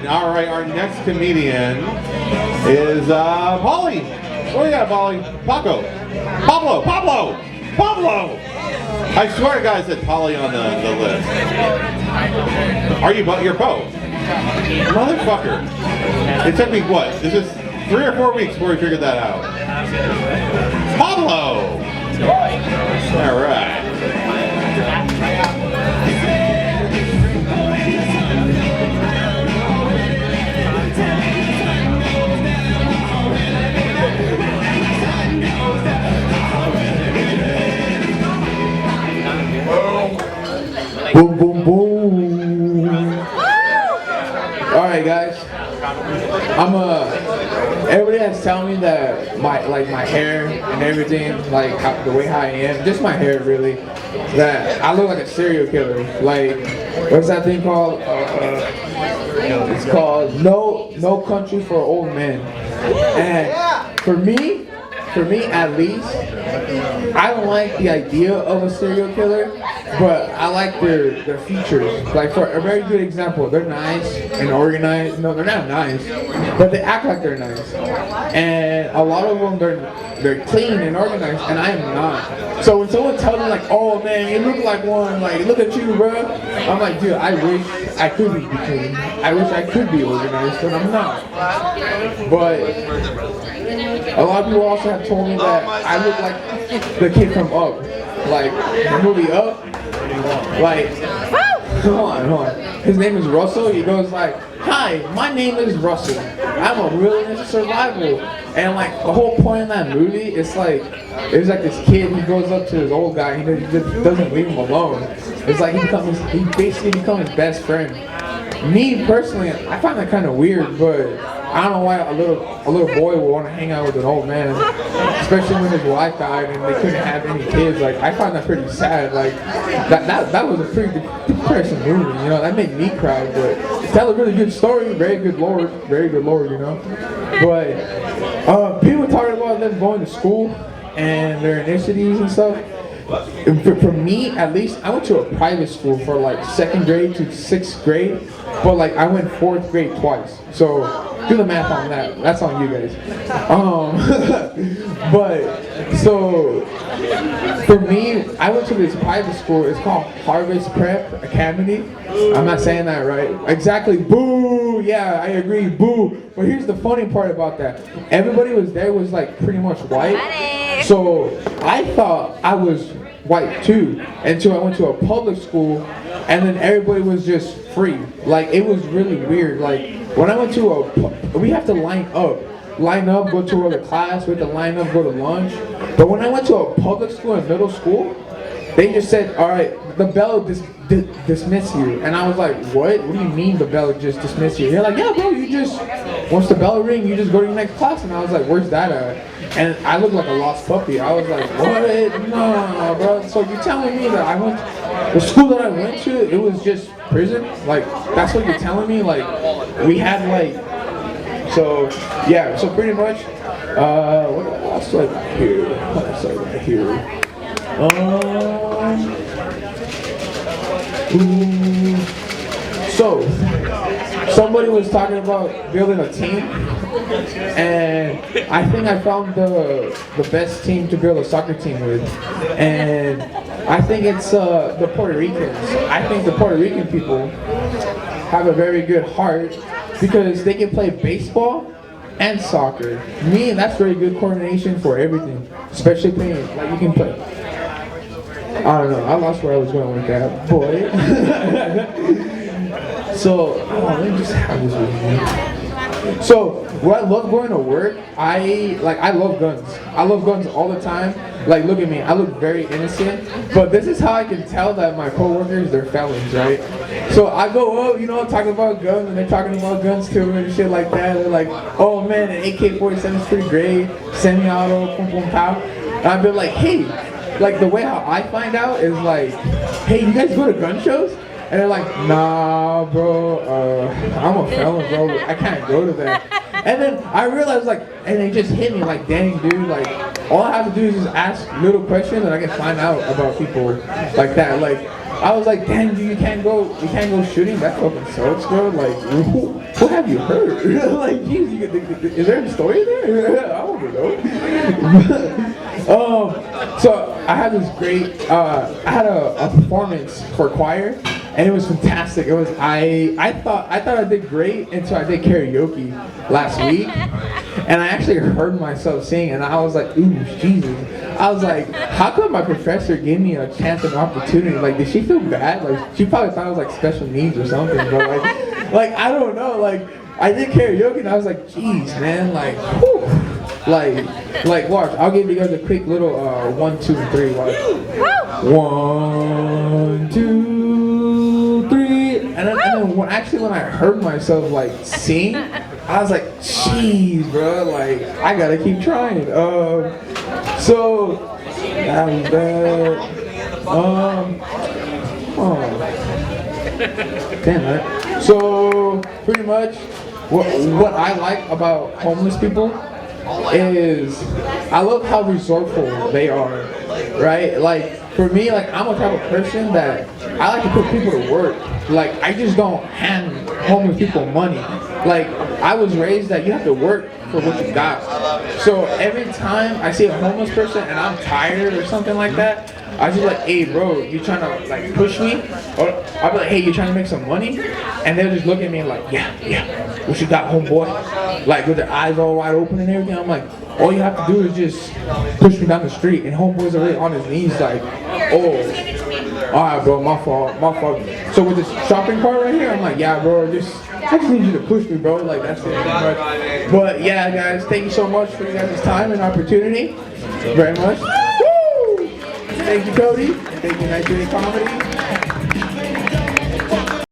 down. All right, our next comedian is Polly. What do you got, Polly? Pablo. I swear to God, I said Polly on the list. Are you? You're both. Motherfucker. It took me what? This is 3 or 4 weeks before we figured that out. Pablo. All right. Boom, boom, boom. Alright guys, everybody has telling me that my hair and everything, the way how I am, just my hair really, that I look like a serial killer. Like, what's that thing called? It's called No Country for Old Men. And for me at least, I don't like the idea of a serial killer, but I like their features. Like, for a very good example, they're nice and organized. No, they're not nice, but they act like they're nice. And a lot of them, they're clean and organized, and I am not. So when someone tells me like, "Oh man, you look like one," like, "Look at you, bro," I'm like, dude, I wish I could be clean. I wish I could be organized, but I'm not. But a lot of people also have told me that I look like the kid from Up, like the movie Up. Like, hold on. His name is Russell. He goes like, "Hi, my name is Russell. I'm a wilderness survival." And like the whole point of that movie, it's like this kid. He goes up to his old guy. He just doesn't leave him alone. It's like he basically becomes his best friend. Me personally, I find that kind of weird, but I don't know why a little boy would want to hang out with an old man, especially when his wife died and they couldn't have any kids. Like, I find that pretty sad. Like, that was a pretty depressing movie, you know. That made me cry, but tell a really good story. Very good lore, you know. But people talking about them going to school and their initiatives and stuff. For me, at least, I went to a private school for like 2nd grade to 6th grade, but like I went 4th grade twice. So do the math on that. That's on you guys. But so for me, I went to this private school. It's called Harvest Prep Academy. I'm not saying that right. Exactly. Boo. Yeah, I agree. Boo. But here's the funny part about that. Everybody was like pretty much white. So I thought I was white too until I went to a public school, and then everybody was just free. Like, it was really weird. Like, when I went to we have to line up, go to the class, we have to line up, go to lunch. But when I went to a public school and middle school, they just said, "All right, the bell dismiss you." And I was like, what do you mean the bell just dismiss you? They're like, "Yeah, bro, you just, once the bell ring, you just go to your next class." And I was like, where's that at? And I looked like a lost puppy. I was like, what? No, bro. So you're telling me that the school that I went to, it was just prison? Like, that's what you're telling me? Like, we had like, so yeah, so pretty much, what else do I got here? So somebody was talking about building a team, and I think I found the best team to build a soccer team with, and I think it's the Puerto Ricans. I think the Puerto Rican people have a very good heart because they can play baseball and soccer. That's very good coordination for everything, especially playing, like, you can play. I don't know, I lost where I was going with that, boy. So, let me just have this with me. So, what I love going to work, I love guns. I love guns all the time. Like, look at me, I look very innocent, but this is how I can tell that my coworkers, they're felons, right? So I go up, you know, talking about guns, and they're talking about guns too and shit like that. They're like, "Oh man, an AK-47 is pretty great, semi-auto, pum pum pow." And I've been like, hey, like, the way how I find out is like, "Hey, you guys go to gun shows?" And they're like, "Nah, bro, I'm a felon, bro. I can't go to that." And then I realized, like, and it just hit me like, dang, dude, like, all I have to do is just ask little questions and I can find out about people like that. Like, I was like, damn, you can't go shooting. That fucking sucks, bro. Like, what have you heard? Like, geez, is there a story there? I don't know. So I had this great, I had a performance for choir, and it was fantastic. It was I thought I did great until I did karaoke last week, and I actually heard myself sing, and I was like, ooh, Jesus. I was like, how come my professor gave me a chance and opportunity? Like, did she feel bad? Like, she probably thought I was like special needs or something, but like I don't know. Like, I did karaoke, and I was like, geez, man, like, whew. Like, watch. I'll give you guys a quick little 1, 2, 3. Watch. 1, 2, 3. And then when I heard myself like sing, I was like, jeez, bro. Like, I gotta keep trying. So that was bad. Damn it. So pretty much, what I like about homeless people is I love how resourceful they are, right? Like, for me, like, I'm a type of person that I like to put people to work. Like, I just don't hand homeless people money. Like, I was raised that you have to work for what you got. So every time I see a homeless person and I'm tired or something like that, I just like, hey bro, you trying to like push me? Or I'll be like, hey, you trying to make some money? And they'll just look at me like, yeah, what you got, homeboy? Like, with their eyes all wide open and everything. I'm like, all you have to do is just push me down the street. And homeboy's already on his knees like, oh, alright bro, my fault. So with this shopping cart right here, I'm like, yeah bro, I just need you to push me, bro. Like, that's it. But yeah, guys, thank you so much for you guys' time and opportunity. Very much. Woo! Thank you, Cody. Thank you, Night Comedy.